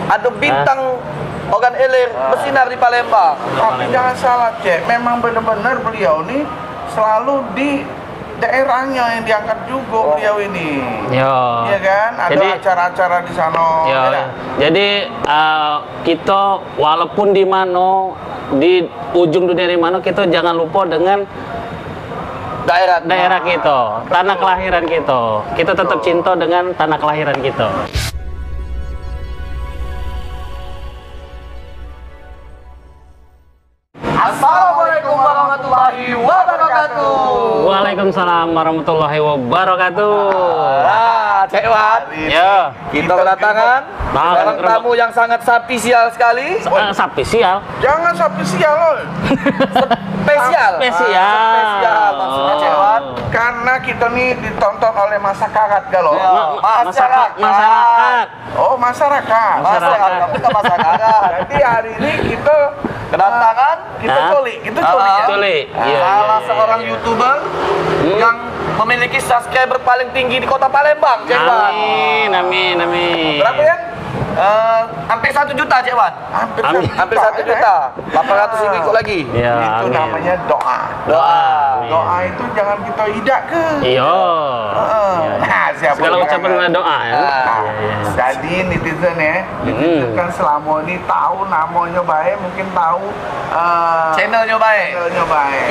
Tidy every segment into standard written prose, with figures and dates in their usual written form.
ada bintang organ ilir bersinar di Palembang. Tapi jangan salah, Cek. Memang benar-benar beliau nih selalu di daerahnya yang diangkat juga beliau ini. Iya kan? Ada acara-acara di sana. Jadi kita walaupun di mana, di ujung dunia di mana, kita jangan lupa dengan daerah kita, tanah kelahiran kita. Kita tetap cinta dengan tanah kelahiran kita. Assalamualaikum warahmatullahi wabarakatuh. Waalaikumsalam warahmatullahi wabarakatuh. Cek Wan, ya, kita kedatangan seorang tamu yang sangat spesial sekali. Spesial? Jangan spesial loh. Spesial maksudnya Cek Wan. Karena kita nih ditonton oleh masyarakat galau. Masyarakat. Oh, masyarakat. Kamu kan masyarakat. Jadi hari ini kita kedatangan kita coli ya. Salah seorang YouTuber yang memiliki subscriber paling tinggi di kota Palembang, Cek Wan. Amin. Berapa ya? Hampir 1 juta, Cek Wan. Hampir 1 juta. 800.000 ikut lagi. Ya, itu namanya doa. Doa itu jangan kita idak ke. Iya. Nah, siapa segala ucapan adalah doa ya. Jadi netizen ya, netizen kan selama ini tahu namanya baik, mungkin tahu channelnya baik.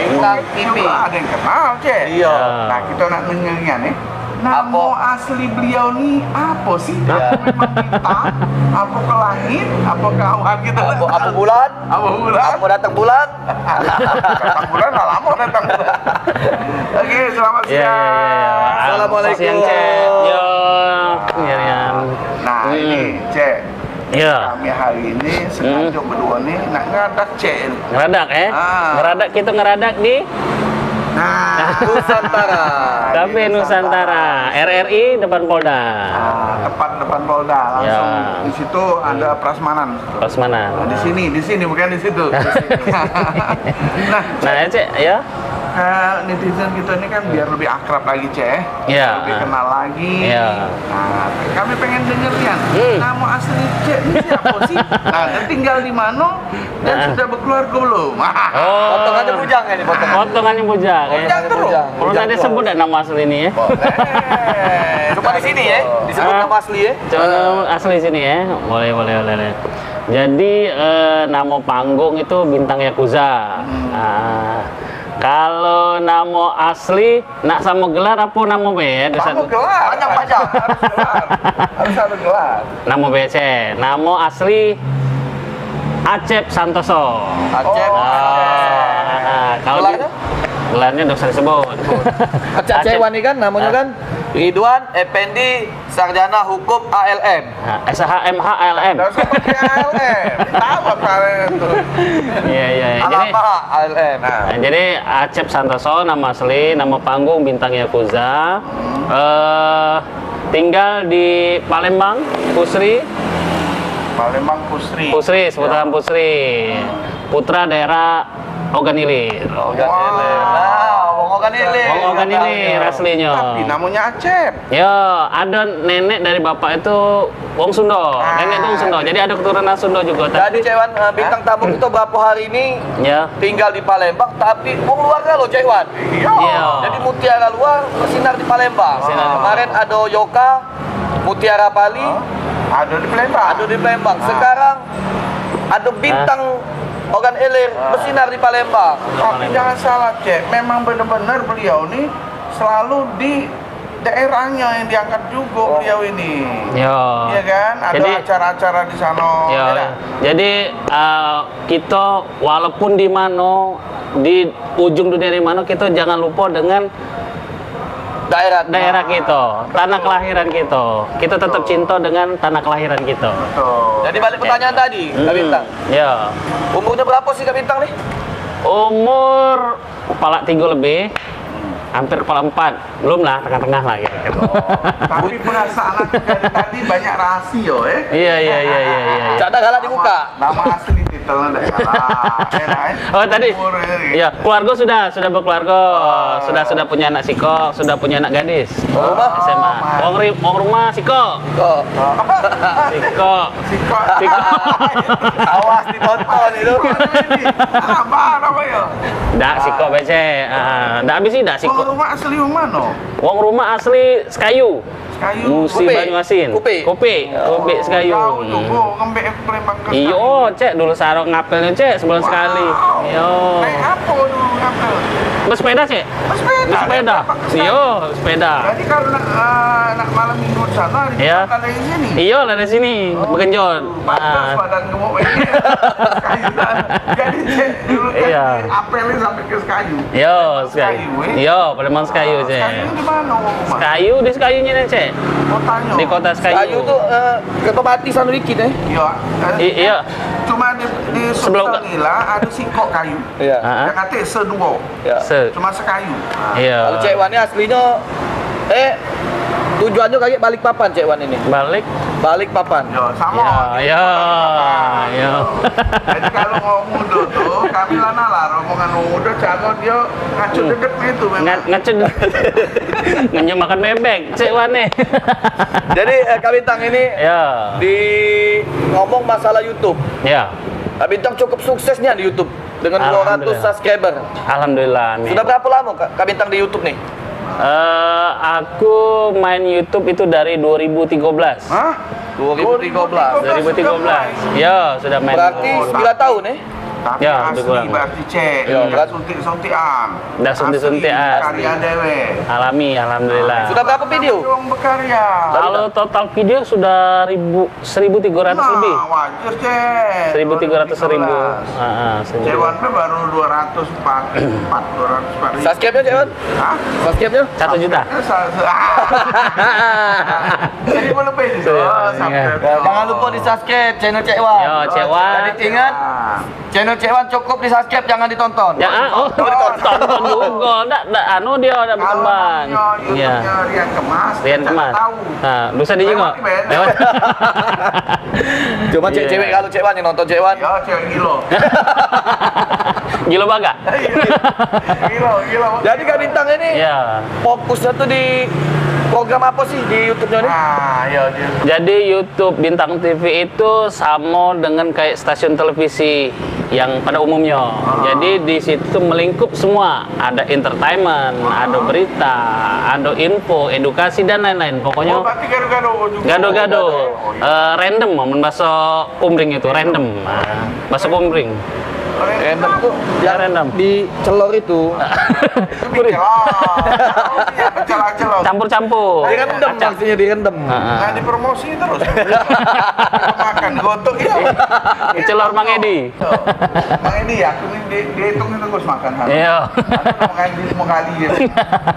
Bintang TV. Ada yang kenal, Cek. Iya. Nah, kita nak nanya nih. Nama asli beliau nih apa sih? Memang bintang, apa ke langit, apa ke awan gitu? Apa bulan? Apa datang bulan? Datang bulan nggak lama datang bulan. Oke, selamat siang. Assalamualaikum. Yo. Nah ini Cek. Iya. Kami hari ini sengaja berdua nih nak ngeradak Cek. Ngeradak ngeradak, kita ngeradak di Nusantara. Cafe Nusantara, RRI depan Polda. Tepat depan Polda. Langsung di situ ada prasmanan. Prasmanan. Di sini bukan di situ. Nah, Cek, ya. Netizen kita ini kan biar lebih akrab lagi, Cek. Lebih kenal lagi. Nah, kami pengen denger ya. Nama asli Cek ini siapa sih? Nah, dan tinggal di mana dan sudah berkeluarga belum? Potongannya bujang ya nih, potongannya bujang. Bujang terus. Perlu tadi sebut nama asli ini ya. Cuma di sini ya, disebut nama asli ya. Cuma asli sini ya. Boleh. Jadi nama panggung itu Bintang Yakuza. Kalau nama asli, nak sama gelar apa nama B ya? Sama gelar, panjang. Harus ada gelar. Nama BC, nama asli Acep Santoso. Acep. Kalau gelarnya udah usah disebut. Acep ini kan namanya kan Ridwan Effendi Sarjana Hukum ALM. SHMH ALM. Tahu apa itu? Iya. ALM. Jadi Acep Santoso nama asli, nama panggung Bintang Yakuza. Tinggal di Palembang, Pusri. Seputaran Pusri. Putra daerah Ogan Ilir. Ogan Ilir aslinya. Tapi namanya Acep. Ya, ada nenek dari bapak itu wong Sunda. Nenek itu wong Sunda. Jadi ada keturunan Sunda juga. Jadi Cek Wan, bintang tamu kita berapa hari ini tinggal di Palembang, tapi wong luar loh Cek Wan. Iya. Jadi mutiara luar bersinar di Palembang. Kemarin ada Yoka, Mutiara Bali, ada di Palembang. Sekarang ada bintang organ ilir bersinar di Palembang. Tapi jangan salah, Cek. Memang benar-benar beliau nih selalu di daerahnya yang diangkat juga beliau ini. Iya kan? Ada acara-acara di sana. Jadi kita walaupun di mana, di ujung dunia di mana, kita jangan lupa dengan daerah kita, tanah kelahiran kita. Kita tetap cinta dengan tanah kelahiran kita. Jadi balik pertanyaan tadi, Kak Bintang. Ya. Umurnya berapa sih Kak Bintang nih? Umur kepala 3 lebih, hampir kepala 4. Belum lah, tengah-tengah lah gitu. Tapi perasaan aku dari tadi banyak rahasia Iya. Cak ada galak di muka. Nama asli titelnya udah salah. Oh tadi, ya keluarga sudah berkeluarga, sudah punya anak Siko, sudah punya anak gadis. Rumah? SMA. Wong rumah Siko. Siko. Awas ditonton itu. Apa namanya? Dak Siko BC. Dak habis sih dak Siko. Rumah asli yang mana? Wong rumah asli Sekayu. Kayu. Musi Banyuasin. Kopi Sekayu. Tahu tuh, ngembek Palembang ke Sekayu. Iyo, cek dulu sarong ngapelnya cek sebulan sekali. Iyo. Naik apa dulu ngapel? Bersepeda cek. Bersepeda. Iyo, sepeda. Jadi kalau nak malam minggu di sana, di Iya. tempat dari sini. Iyo, dari sini begenjot. Pantas badan gemuk ini. Kayu. Jadi cek dulu kan Iya. apelnya sampai ke Sekayu. Iyo, Sekayu, Iyo, Palembang Sekayu cek. Sekayu di mana rumah? Sekayu di Sekayunya nih cek. Kotanya. Di kota Kayu Sekayu. tuh ketopati sana dikit ya. Iya. Iya. Cuma di Sebelum Sultanila ada Siko kayu. Iya. Yang katanya seduo. Iya. Cuma sekayu. Iya. Kalau Cek Wan ini aslinya tujuannya kayak balik papan Cek Wan ini. Balik papan. Ya, sama. Ya. Jadi kalau ngomong muda tuh, kami lana lah rombongan muda, jangan dia ngacu dedeknya itu memang. Ngacun. Ngenyo makan bebek, Cek Wane. Jadi Kak Bintang ini Ya. di ngomong masalah YouTube. Ya. Kak Bintang cukup suksesnya di YouTube dengan 200 Alhamdulillah. subscriber. Alhamdulillah. Amin. Sudah berapa lama Kak Bintang di YouTube nih? Aku main YouTube itu dari 2013. Hah? 2013. 2013. Ya, sudah main. Berarti 9 tahun ya? Tapi Ya, asli lebih kurang. berarti cek. Ya, Nggak suntik-suntikan. Nggak suntik-suntikan. Asli, karya dewe. Alami, alhamdulillah. Sudah berapa video? Orang berkarya. Kalau total video sudah 1.300 lebih. Wajar cek. 1.300.000. 1.000. Cewan baru 204. Subscribe-nya Cek Wan? Hah? Subscribe-nya? 1 juta. Jadi mau lebih Jangan lupa di subscribe channel Cek Wan. Yo, Cek Wan. Jadi ingat, channel Cek Wan cukup di subscribe, jangan ditonton. Ya, tonton juga. Nggak, anu dia udah berkembang. Iya. Rian Kemas. Rian kita Kemas. Tahu. Nah, bisa di Lewat, Ben. Lewat. Cuma Iya. cewek kalau Cek Wan yang nonton Cek Wan. Ya, cewek gilo. Gila baga. Gilo. Jadi Kak Bintang ini Iya. fokusnya tuh di program apa sih di YouTube-nya nih? Ya dia. Jadi YouTube Bintang TV itu sama dengan kayak stasiun televisi yang pada umumnya. Jadi di situ melingkup semua. Ada entertainment, ada berita, ada info, edukasi dan lain-lain. Pokoknya Berarti gado-gado juga. gado-gado. Oh, iya. Random, mun bahasa kumring itu random. Bahasa kumring. Random tuh Ya, random. di celor itu. Celak-celak. Campur-campur. Di rendem maksudnya di rendem. Nah, dipromosi terus. Makan gotok ya. Celor Mang Edi. Mang Edi ya, aku ini dihitung itu terus makan. Iya. Aku mengaji semua kali ya.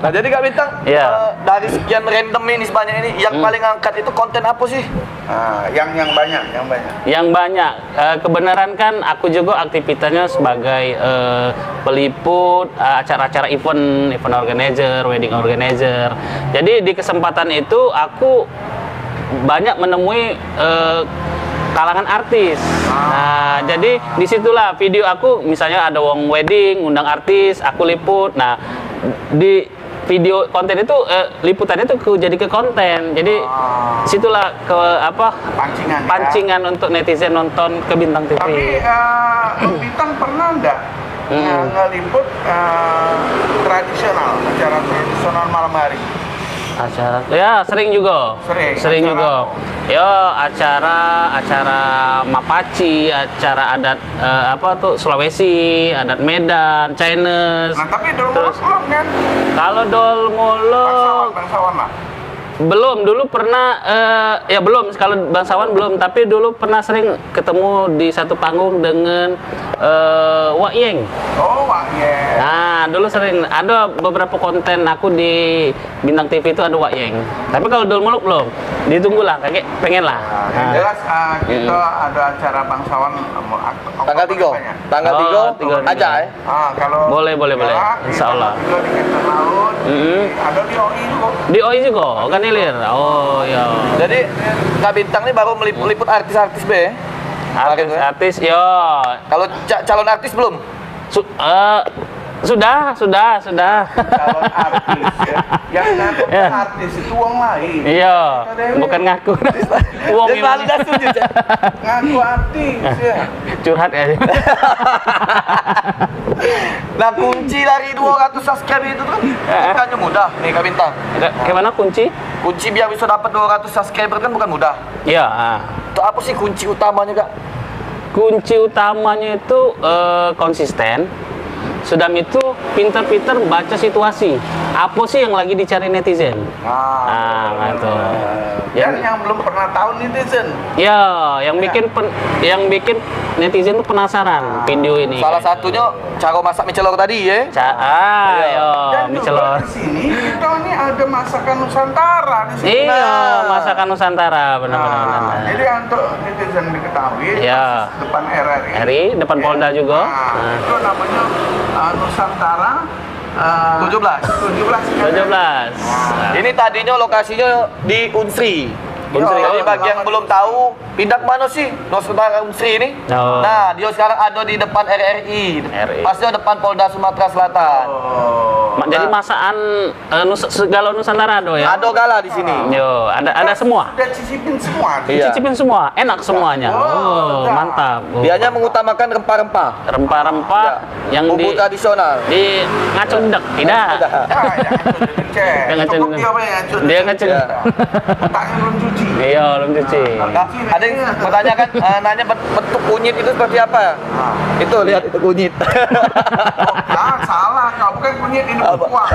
Nah jadi Kak Bintang, Iya. dari sekian random ini sebanyak ini, yang paling angkat itu konten apa sih? Yang banyak. Yang banyak. Kebenaran kan aku juga aktivitasnya sebagai peliput acara-acara event organizer, wedding organizer. Jadi di kesempatan itu aku banyak menemui kalangan artis. Nah, jadi disitulah video aku, misalnya ada wong wedding, undang artis, aku liput. Nah, di video konten itu liputannya itu jadi ke konten. Jadi situlah ke apa? Pancingan untuk netizen nonton ke Bintang TV. Tapi Bintang pernah enggak ngeliput tradisional, acara tradisional malam hari? Acara ya sering juga Sering juga ya acara Mapaci, acara adat apa tuh Sulawesi, adat Medan, Chinese. Nah tapi dulu belum kan? Kalau Dol Muluk Bangsawan lah. belum, dulu pernah ya belum, kalau bangsawan belum, tapi dulu pernah sering ketemu di satu panggung dengan Wak Yeng. Oh Wak Yeng. Nah, dulu sering ada beberapa konten aku di Bintang TV itu ada Wak Yeng. Tapi kalau Dol Muluk belum. Ditunggulah, kakek pengen lah. Yang jelas kita ada acara bangsawan Tanggal 3. Tanggal 3 aja ya. Kalau Boleh. Insya Allah. Juga di Keter Laut. Ada di OI juga. Di OI juga, kan Ilir. Oh, ya. Jadi Kak Bintang ini baru meliput artis-artis B. Artis, yo. Kalau calon artis belum? Sudah. Calon artis ya. Yang ngaku artis itu uang lain. Iya, bukan ngaku. Uang Dia selalu dah setuju, Cak. Ngaku artis ya. Curhat ya. Nah, kunci dari 200 subscribe itu tuh bukannya mudah nih Kak Bintang. Gimana kunci? Kunci biar bisa dapat 200 subscriber kan bukan mudah. Iya. Itu apa sih kunci utamanya, Kak? Kunci utamanya itu konsisten. Sudah itu pinter-pinter baca situasi. Apa sih yang lagi dicari netizen? Gitu. Yang belum pernah tahu netizen. Ya, yang bikin netizen tuh penasaran video ini. Salah satunya cara masak mie celor tadi ya. Mie celor. Di sini kita ini ada masakan Nusantara di sini. Iya, masakan Nusantara benar-benar. Jadi untuk netizen diketahui, ya. Depan RRI. RRI, depan Polda juga. Itu namanya Nusantara 17. Ini tadinya lokasinya di Unsri. Jadi bagi yang belum tahu, pindah ke mana sih Nusantara Unsri ini? Nah, dia sekarang ada di depan RRI. Pasnya depan Polda Sumatera Selatan. Jadi masakan segala Nusantara ada ya? Ada gala di sini. Yo, ada semua. Udah cicipin semua. Cicipin semua, enak semuanya. Mantap. Dianya mengutamakan rempah-rempah. Rempah-rempah yang bumbu tradisional. Di ngacundek, tidak. Dia ngacundek. Otaknya belum cuci. Iya, belum cuci. Ada yang bertanya kan, nanya bentuk kunyit itu seperti apa? Itu lihat itu kunyit. Salah, kau bukan kunyit, ini bengkuang.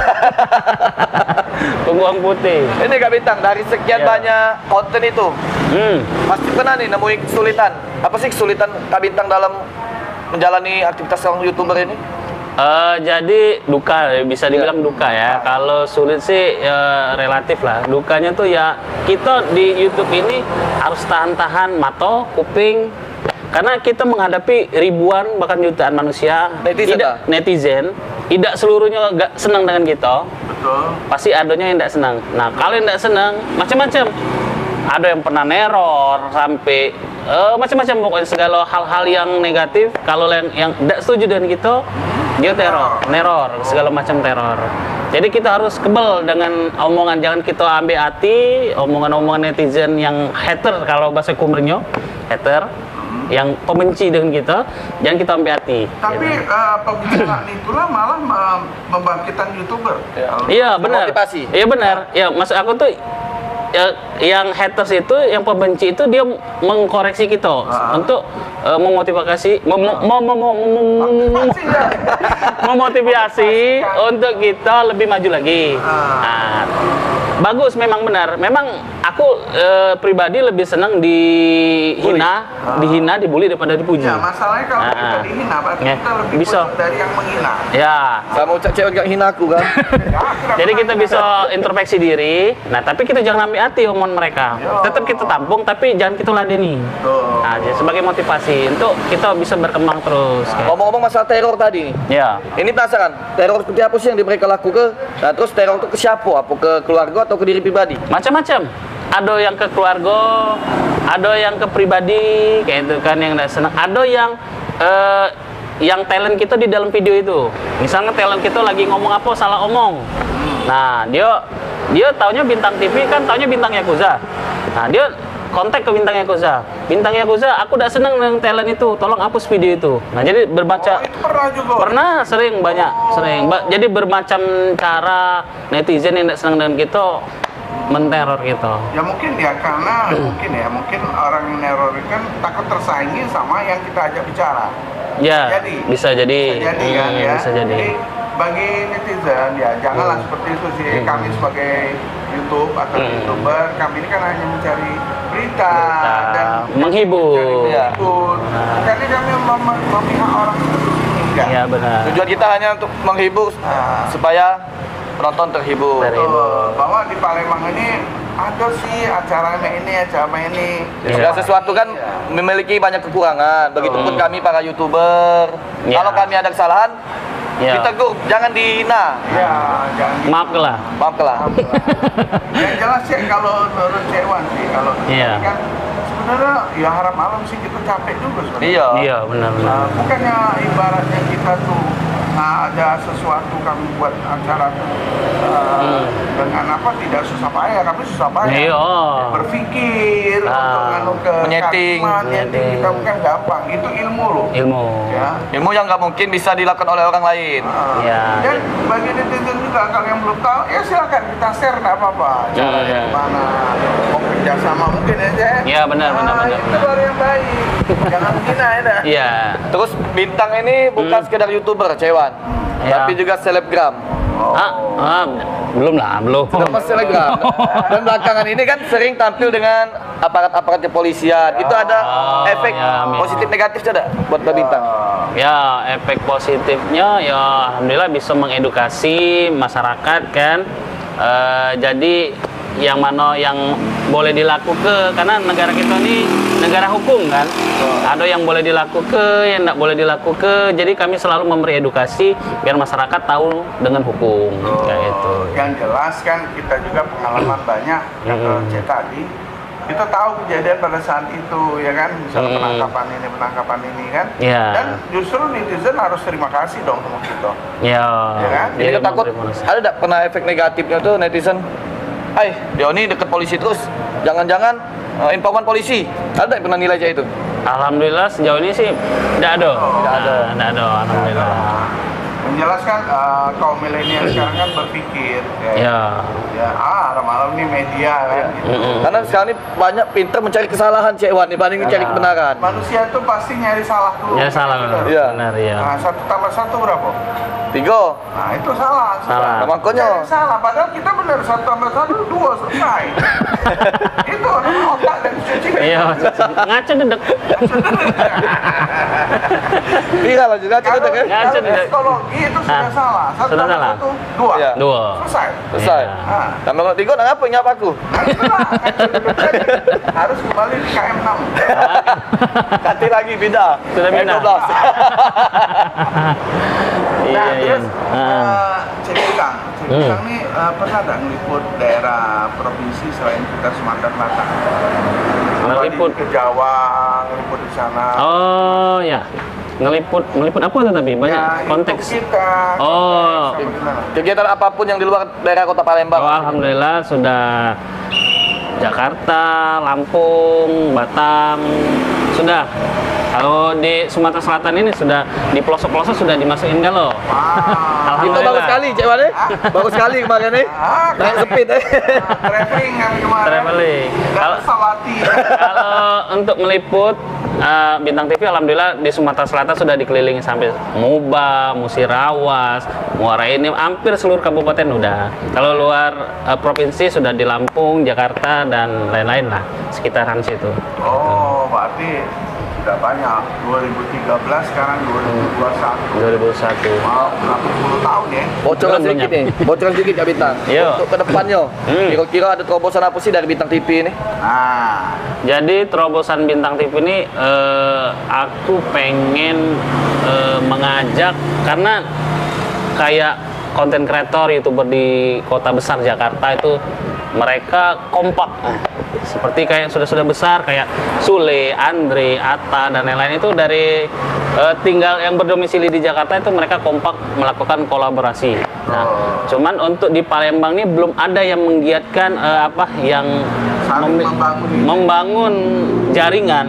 Bengkuang putih. Ini Kak Bintang, dari sekian banyak konten itu, pasti pernah nih nemuin kesulitan. Apa sih kesulitan Kak Bintang dalam menjalani aktivitas seorang YouTuber ini? Jadi duka, bisa dibilang duka ya. Kalau sulit sih relatif lah. Dukanya tuh ya kita di YouTube ini harus tahan-tahan mata, kuping, karena kita menghadapi ribuan bahkan jutaan manusia, netizen. Tidak seluruhnya gak senang dengan kita. Betul. Pasti adanya yang tidak senang. Nah, kalau yang tidak senang, macam-macam. Ada yang pernah neror sampai macam-macam, pokoknya segala hal-hal yang negatif. Kalau yang tidak setuju dengan kita, dia neror, segala macam teror. Jadi kita harus kebal dengan omongan, jangan kita ambil hati omongan-omongan netizen yang hater, kalau bahasa kumrnya hater, yang pembenci dengan kita, jangan kita ambil hati. Tapi pembicaraan itulah malah membangkitkan YouTuber. Iya benar. Motivasi. Iya benar. Ya maksud aku tuh yang haters itu, yang pembenci itu dia mengkoreksi kita untuk memotivasi, memotivasi untuk kita lebih maju lagi. Bagus, memang benar. Memang aku pribadi lebih senang dihina, dibully daripada dipuji. Ya, masalahnya kalau kita dihina, berarti kita lebih bisa dari yang menghina. Ya. Sama ucap cewek gak hina aku kan? Jadi kita bisa introspeksi diri. Nah, tapi kita jangan ambil hati omongan mereka. Tetap kita tampung, tapi jangan kita ladeni. Nah, jadi sebagai motivasi untuk kita bisa berkembang terus. Ngomong-ngomong masalah teror tadi nih. Ya. Ini penasaran, teror seperti apa sih yang mereka lakukan? Nah, terus teror itu ke siapa? Apa ke keluarga atau ke diri pribadi? Macam-macam. Ada yang ke keluarga, ada yang ke pribadi, kayak itu kan yang tidak senang. Ada yang talent kita di dalam video itu. Misalnya talent kita lagi ngomong apa salah omong. Nah, dia taunya bintang TV kan, taunya bintang Yakuza. Nah, dia kontak ke bintang Yakuza. Bintang Yakuza, aku udah seneng dengan talent itu, tolong hapus video itu. Nah, jadi berbaca. Itu pernah juga. Pernah, sering, banyak, sering. Jadi bermacam cara netizen yang tidak senang dengan kita menteror kita. Ya mungkin ya, karena mungkin orang yang neror kan takut tersaingi sama yang kita ajak bicara. Ya, bisa jadi. Bisa jadi kan ya. Bisa jadi. Jadi bagi netizen ya janganlah seperti itu sih. Kami sebagai YouTube atau YouTuber, kami ini kan hanya mencari berita dan menghibur. Karena kami memihak orang seperti ini enggak. Iya benar. Tujuan kita hanya untuk menghibur supaya penonton terhibur. Bahwa di Palembang ini ada sih acara ini. Segala sesuatu kan memiliki banyak kekurangan. Begitupun kami para YouTuber. Kalau kami ada kesalahan, ditegur, jangan dihina. Ya, jangan. Maaf lah. Yang jelas sih kalau menurut Cek Wan sih, kalau kan sebenarnya ya harap malam sih kita capek juga sebenarnya. Iya, benar-benar. Bukannya ibaratnya kita tuh ada sesuatu kami buat acara tuh dengan apa tidak susah payah, kami susah payah. Iya. Berpikir untuk nganu ke menyeting kita bukan gampang, itu ilmu loh. Ilmu. Ya. Ilmu yang nggak mungkin bisa dilakukan oleh orang lain. Ya. Dan bagi netizen juga kalau yang belum tahu, ya silakan kita share, nggak apa-apa. Caranya gimana, mau kerjasama mungkin aja. Iya, benar. Itu baru yang baik. Jangan hina ya dah. Iya. Terus Bintang ini bukan sekedar YouTuber, Cewan, tapi juga selebgram. Belum. Terus selebgram. Dan belakangan ini kan sering tampil dengan aparat-aparat kepolisian. Itu ada efek positif negatif ada buat Mbak Bintang? Ya, efek positifnya ya alhamdulillah bisa mengedukasi masyarakat kan. Jadi yang mana yang boleh dilakukan, karena negara kita ini negara hukum kan. Ada yang boleh dilakukan, yang tidak boleh dilakukan. Jadi kami selalu memberi edukasi biar masyarakat tahu dengan hukum kayak itu. Yang jelas kan kita juga pengalaman banyak yang cek tadi. Kita tahu kejadian pada saat itu ya kan, misalnya penangkapan ini kan. Ya. Dan justru netizen harus terima kasih dong sama kita. Ya. Ya kan? Jadi kita takut ada nggak pernah efek negatifnya tuh netizen? Dioni deket polisi terus, jangan-jangan informan polisi. Ada yang pernah nilai kayak itu? Alhamdulillah sejauh ini sih tidak ada. Tidak ada. Alhamdulillah. Menjelaskan kaum milenial sekarang kan berpikir malam ini media kan gitu. Karena sekarang ini banyak pintar mencari kesalahan Cewan dibanding mencari kebenaran. Manusia tuh pasti nyari salah dulu. Ya salah. Benar ya. Nah, 1 tambah 1 berapa? 3. Nah itu salah. Salah. Makanya salah. Padahal kita benar 1 tambah 1 2 selesai. Itu namanya otak dan cuci. Iya. Ngaca dedek. viral juga Kalau Ngaca dedek. psikologi itu sudah salah. 1 sudah tambah salah. 1 2. Iya. 2. Selesai. Tambah 3 nah apa nyapa aku? Harus kembali di KM 6. Ganti lagi beda. Sudah beda. 12. Nah, Iya. terus Cik Bintang nih pernah nggak ngeliput daerah provinsi selain kita Sumatera Selatan? Ngeliput ke Jawa, ngeliput di sana. Oh ya. Ngeliput apa tuh tapi banyak Ya, konteks. kita, Oh. sama gimana? Kegiatan apapun yang di luar daerah kota Palembang. Alhamdulillah sudah Jakarta, Lampung, Batam, sudah. Kalau di Sumatera Selatan ini sudah di pelosok-pelosok sudah dimasukin galau. Itu bagus sekali, Cek Wane. Bagus sekali kemarin nih. Naik sepit Traveling kan kemarin. Traveling. Dan Sawati. Kalau untuk meliput Bintang TV alhamdulillah di Sumatera Selatan sudah dikelilingi sampai Muba, Musirawas, Muara ini hampir seluruh kabupaten udah. Kalau luar provinsi sudah di Lampung, Jakarta dan lain-lain lah sekitaran situ. Oh, berarti sudah banyak. 2013 sekarang 2021. 2001. Wow, berapa puluh tahun ya? Bocoran Belum sedikit nih. Bocoran sedikit ya Bintang. Iya. Untuk kedepannya, kira-kira ada terobosan apa sih dari Bintang TV ini? Nah, Jadi terobosan Bintang TV ini aku pengen mengajak karena kayak konten kreator YouTuber di kota besar Jakarta itu mereka kompak seperti kayak sudah besar kayak Sule, Andre, Atta dan lain-lain itu dari tinggal yang berdomisili di Jakarta itu mereka kompak melakukan kolaborasi. Nah, cuman untuk di Palembang ini belum ada yang menggiatkan yang membangun jaringan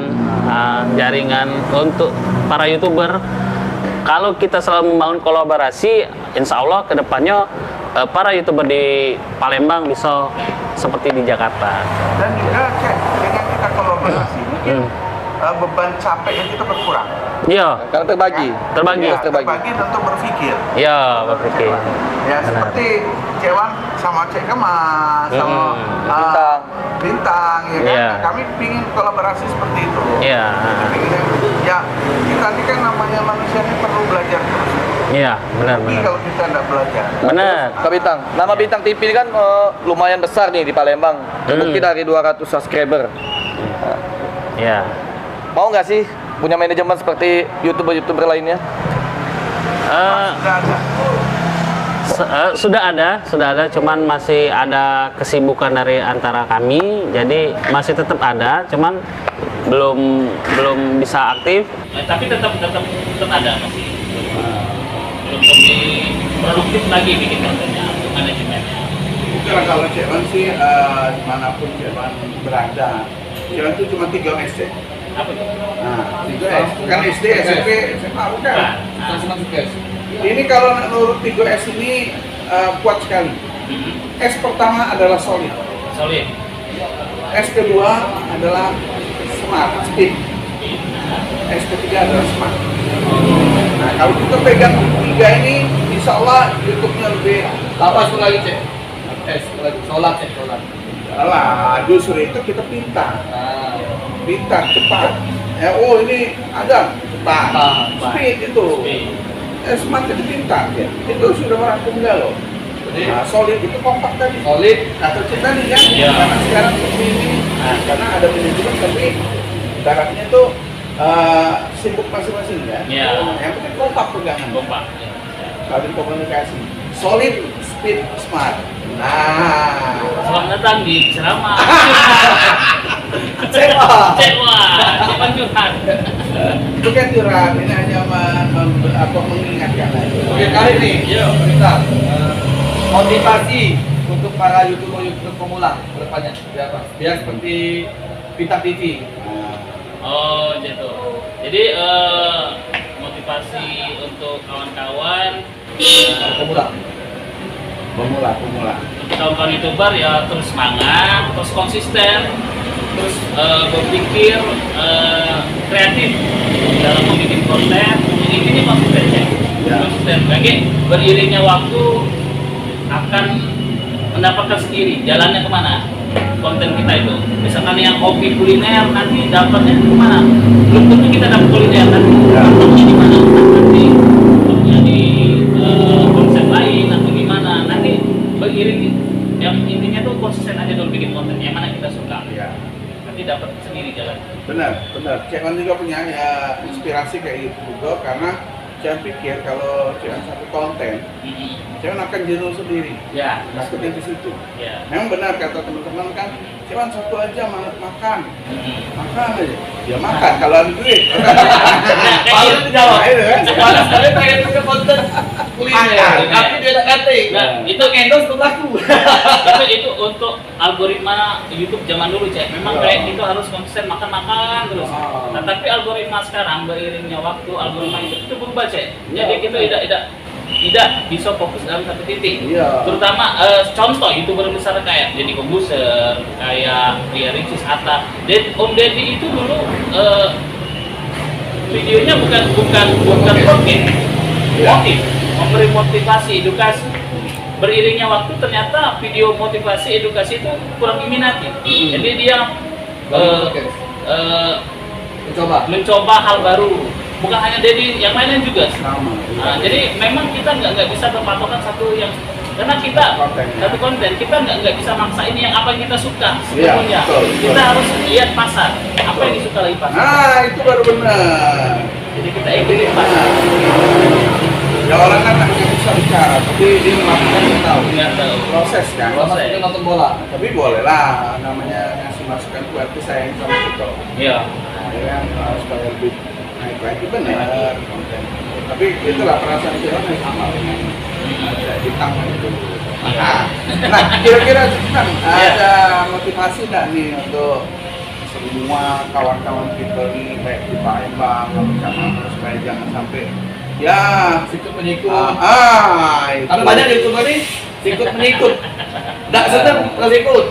untuk para YouTuber. Kalau kita selalu membangun kolaborasi, insya Allah kedepannya para YouTuber di Palembang bisa seperti di Jakarta. dan juga Cek, dengan kita kolaborasi mungkin beban capeknya kita berkurang. Iya, Karena terbagi. Ya, terbagi. terbagi untuk berpikir. iya, berpikir. Ya seperti Cewan sama Cek Kemas, sama Bintang, ya kan? Iya. Kami ingin kolaborasi seperti itu. Iya, Ya, kita ini kan namanya manusia ini perlu belajar terus. iya, Tapi benar. kalau kita tidak belajar, Benar. Kak Bintang, nama Bintang TV ini kan lumayan besar nih di Palembang. Terbukti dari 200 subscriber. Iya. Mau nggak sih punya manajemen seperti YouTuber-YouTuber lainnya? sudah ada. Sudah ada, cuman masih ada kesibukan dari antara kami, jadi masih tetap ada, cuman belum bisa aktif. Tapi tetap ada masih. Belum lebih produktif lagi bikin kontennya, manajemennya. Kalau Cewan sih dimanapun Cewan berada, Cewan itu cuma 3 S. Apa itu? Nah, 3 S. Bukan SD, SMP, SMA, bukan. Ini kalau menurut 3S ini kuat sekali. S pertama adalah solid. S kedua adalah smart, speed. S ketiga adalah smart. Nah, kalau kita pegang 3 ini, insya Allah YouTube-nya lebih. Apa lagi cek? Sholat. Alah, justru itu kita pintar. Pintar, cepat. Oh ini ada cepat. Speed itu. Smart itu pintar ya. Itu sudah orang tunggal loh. Nah, solid itu kompak tadi. Solid atau cinta nih kan? Karena sekarang seperti ini. Nah, karena ada manajemen tapi daratnya tuh sibuk masing-masing kan. Yang penting kompak pegangan. Saling komunikasi. Solid, speed, smart. Nah, selamat datang di ceramah. Cewa curhat. Bukan curhat, ini hanya mengingatkan aja. Oke, kali ini kita motivasi untuk para YouTuber pemula ke depannya biar seperti Pita TV. Oh gitu. Jadi motivasi untuk kawan-kawan pemula. Untuk kawan-kawan YouTuber ya terus semangat, terus konsisten, terus berpikir kreatif dalam membuat konten. Intinya konsisten ya. Konsisten. Bagi beriringnya waktu akan mendapatkan sendiri jalannya kemana konten kita itu. Misalkan yang hobi kuliner nanti dapatnya kemana? Belum tentu kita dapat kuliner nanti dapatnya di mana? Nanti dapatnya di konsep lain atau gimana? Nanti beriring. Yang intinya tuh konsisten aja dulu bikin konten yang mana kita suka. Nanti dapat sendiri jalan. Benar. Cewan juga punya inspirasi kayak gitu juga karena saya pikir kalau Cewan satu konten, Cewan akan jenuh sendiri. Takutnya di situ. Memang benar kata teman-teman kan, Cewan satu aja makan aja. Ya makan kalau ada duit. Paling dijawab. Sekarang saya pengen punya konten kuliner, tapi dia ada cutting. Itu endorse untuk laku. itu untuk algoritma YouTube zaman dulu, Cek. Memang kayak itu harus konsisten makan terus. Nah, tapi algoritma sekarang beriringnya waktu algoritma itu berubah, Cek. Jadi kita tidak bisa fokus dalam satu titik. Terutama contoh YouTuber besar kayak Deddy Kombuser, kayak Ria Ricis Atta. Om Deddy itu dulu videonya bukan motif, memberi motivasi, edukasi. Beriringnya waktu ternyata video motivasi, edukasi itu kurang diminati. Jadi dia mencoba hal baru. Bukan hanya Deddy, yang lainnya juga. Nah, jadi memang kita nggak bisa berpatokan satu yang, karena kita satu konten kita nggak bisa maksa ini yang apa yang kita suka sebetulnya. Kita harus lihat pasar, apa yang disuka lagi pasar. Nah, itu baru benar. Jadi kita ikutin pasar. Ya orang kan nggak bisa bicara, tapi dia melakukan nggak tahu proses kan. Proses nonton bola. Tapi boleh lah, namanya ngasih masukan berarti sayang sama kita. Nah, ya kan supaya lebih naik lagi benar konten. Tapi itulah perasaan Cewan yang sama dengan bintang itu. Nah, kira-kira ada motivasi nggak nih untuk semua kawan-kawan kita nih baik di Palembang sama supaya jangan sampai sikut menyikut. Itu. Tapi banyak YouTuber nih sikut menyikut. Nggak sedang ikut.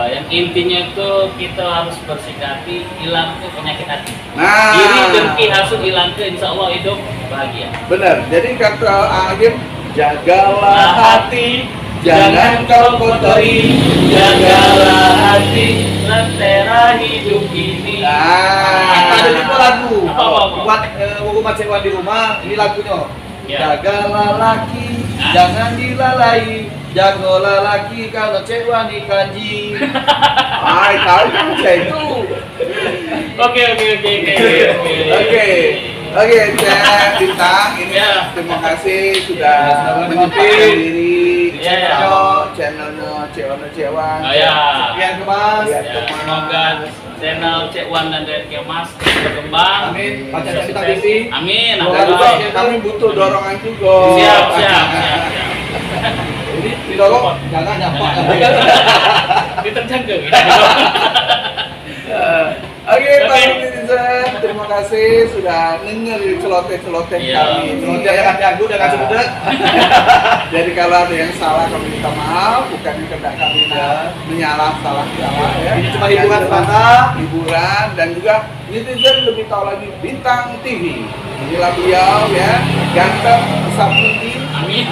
Yang intinya itu kita harus bersikap hilang tuh penyakit hati. Nah, iri, dengki, hasut hilang ke, insya Allah hidup bahagia. Benar. Jadi kata Agim, jagalah hati, jangan kau kotori, jagalah hati, lentera hidup ini. Ada juga lagu. Apa? Buat rumah Cewan di rumah, ini lagunya. Jagalah laki, jangan dilalai. Jagolah laki kalau Cewan ikanji. Tahu kan saya itu. Oke. Oke, Cek Bintang, ini terima kasih sudah menyempatkan diri di channelnya Cewan Cewan. Sekian Mas. Semoga channel Cewan dan Mas berkembang. Amin. Baca Cerita TV. Amin. Kami butuh dorongan juga. Siap. Jadi didorong, jangan nyapak. Diterjangkau. Oke, Pak netizen, terima kasih sudah denger celoteh-celoteh kami ini. Jangan ganggu, jangan sebut. Jadi kalau ada yang salah kami minta maaf, bukan kehendak kami salah ya. Ini cuma hiburan semata. Hiburan dan juga netizen lebih tahu lagi Bintang TV. Inilah beliau ya, ganteng, besar tinggi. Amin.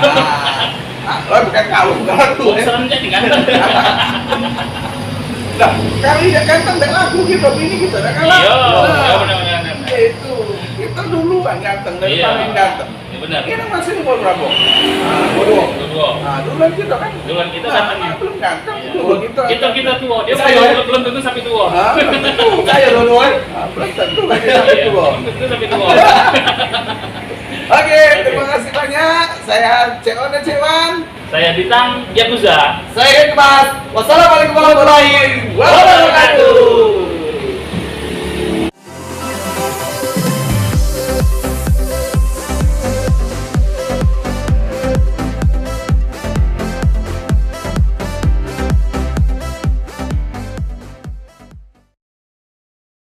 Bukan kalung baru. Serem jadi ganteng. Nah, kali ya ganteng dan lagu gitu, ini kita udah kalah. Iya, benar. Itu, kita duluan ganteng dan paling ganteng. Iya benar. Ini masih umur berapa? Duluan kita kan? Duluan kita datangnya. Belum ganteng, duluan Kita tua. Dia belum tentu sampai tua. Saya duluan. Belum tentu lagi sampai tua. Belum tentu sampai tua. Oke, terima kasih banyak. Saya Cewan dan Cewan. Saya Bintang Yakuza. Saya Mas. Wassalamualaikum warahmatullahi wabarakatuh.